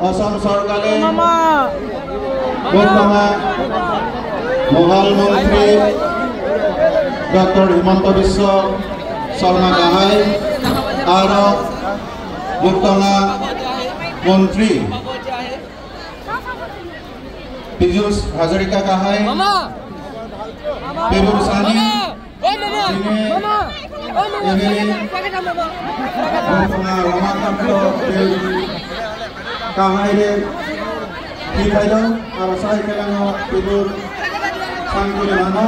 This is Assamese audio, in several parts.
অসম চৰকাৰে বৰ্তমান মোহাল মন্ত্ৰী ডক্টৰ হিমন্ত বিশ্ব শৰ্মা গোহাঁই আৰু বৰ্তমান মন্ত্ৰী পীযুষ হাজৰিকা গোহাঁই পেবুল সানি ৰমাকান্ত কাহাইৰে কি খাইল আৰ সাই কেলানো পেবুল সাংকুলে মানো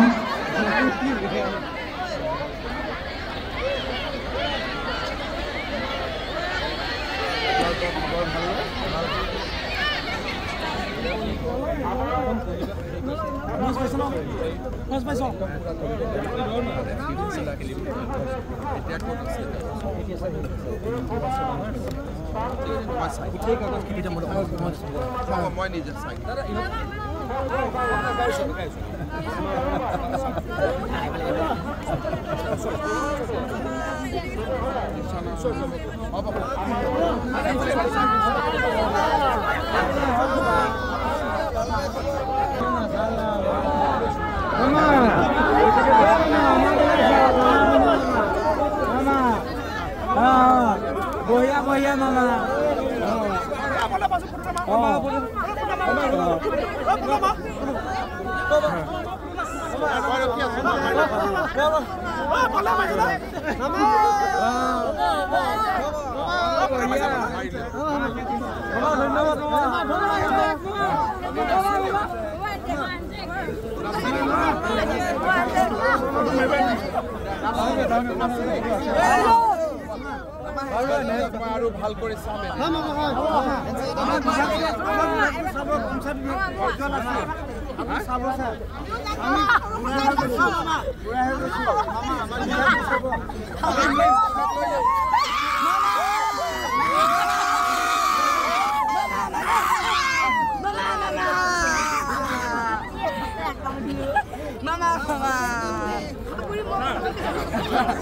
আৰু ভাল কৰি চাম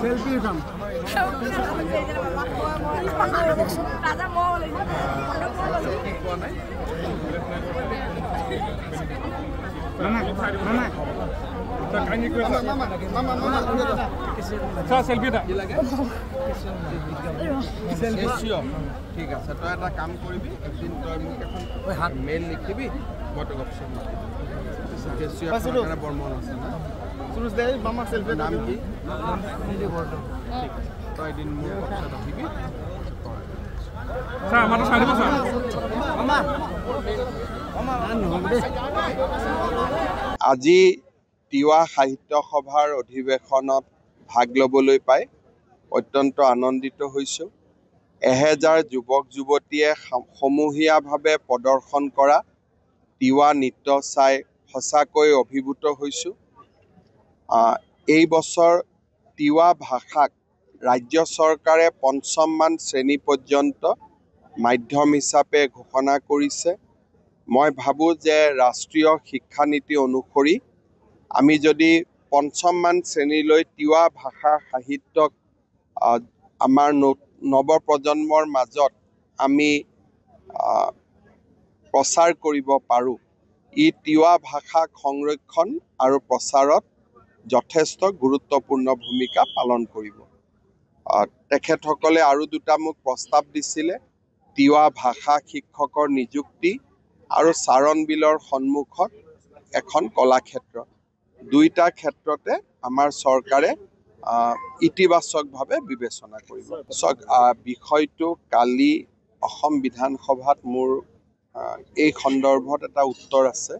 Selfie kam. selfie da ঠিক আছে তই এটা কাম কৰিবি একদিন তই মোক এখন হাত মেইল লিখিবি মই তোক অপচন বৰ্মন আছে না Terus deh, mama selfie নাম কি তই এদিন মোৰ অপচন লিখিবি স্যাৰ আমাৰটা সাড়ে বছৰ আজি তিৱা সাহিত্য সভাৰ অধিৱেশনত ভাগ ল'বলৈ পাই অত্যন্ত আনন্দিত হৈছোঁ। 1000 যুৱক যুৱতীয়ে সমূহীয়াভাৱে প্ৰদৰ্শন কৰা তিৱা নৃত্য চাই সঁচাকৈ অভিভূত হৈছোঁ। এই বছৰ তিৱা ভাষাক ৰাজ্য চৰকাৰে ৫ম শ্ৰেণী পৰ্যন্ত মাধ্যম হিচাপে ঘোষণা কৰিছে। মই ভাবোঁ যে ৰাষ্ট্ৰীয় শিক্ষা নীতি অনুসৰি আমি যদি ৫ম শ্ৰেণীলৈ তিৱা ভাষা সাহিত্যক আমাৰ নৱপ্ৰজন্মৰ মাজত আমি প্ৰচাৰ কৰিব পাৰোঁ, ই তিৱা ভাষাক সংৰক্ষণ আৰু প্ৰচাৰত যথেষ্ট গুৰুত্বপূৰ্ণ ভূমিকা পালন কৰিব। তেখেতসকলে আৰু দুটা মোক প্ৰস্তাৱ দিছিলে, তিৱা ভাষা শিক্ষকৰ নিযুক্তি আৰু চাৰণ বিলৰ সন্মুখত এখন কলাক্ষেত্ৰ। দুইটা ক্ষেত্ৰতে আমাৰ চৰকাৰে ইতিবাচকভাৱে বিবেচনা কৰিব। বিষয়টো কালি অসম বিধানসভাত মোৰ এই সন্দৰ্ভত এটা উত্তৰ আছে,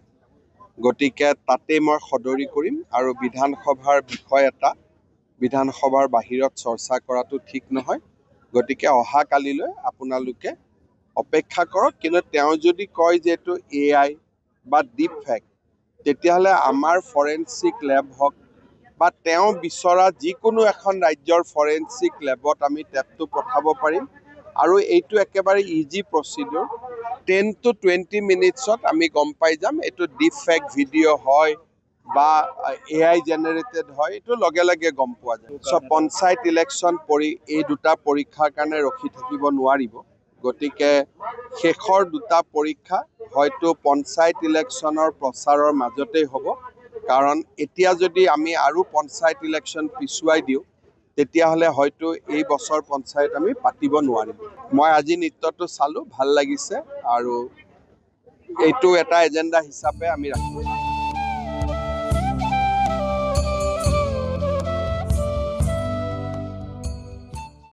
গতিকে তাতে মই সদৰি কৰিম আৰু বিধানসভাৰ বিষয় এটা বিধানসভাৰ বাহিৰত চৰ্চা কৰাটো ঠিক নহয়। গতিকে অহা কালিলৈ আপোনালোকে অপেক্ষা কৰক। কিন্তু তেওঁ যদি কয় যে এইটো AI বা ডিপ ফেক, তেতিয়াহ'লে আমাৰ ফৰেনচিক লেব হওক বা তেওঁ বিচৰা যিকোনো এখন ৰাজ্যৰ ফৰেনচিক লেবত আমি টেপটো পঠাব পাৰিম আৰু এইটো একেবাৰে ইজি প্ৰচিডিউৰ। 10 to 20 মিনিটছত আমি গম পাই যাম এইটো ডিপ ফেক ভিডিঅ' হয় বা AI জেনেৰেটেড হয়, এইটো লগে লগে গম পোৱা যায়। পঞ্চায়ত ইলেকশ্যন এই দুটা পৰীক্ষাৰ কাৰণে ৰখি থাকিব নোৱাৰিব। গতিকে শেষৰ দুটা পৰীক্ষা হয়তো পঞ্চায়ত ইলেকশ্যনৰ প্ৰচাৰৰ মাজতেই হ'ব কাৰণ এতিয়া যদি আমি আৰু পঞ্চায়ত ইলেকশ্যন পিছুৱাই দিওঁ তেতিয়াহ'লে হয়তো এই বছৰ পঞ্চায়ত আমি পাতিব নোৱাৰিম মই আজি নৃত্যটো চালোঁ ভাল লাগিছে আৰু এইটো এটা এজেণ্ডা হিচাপে আমি ৰাখিম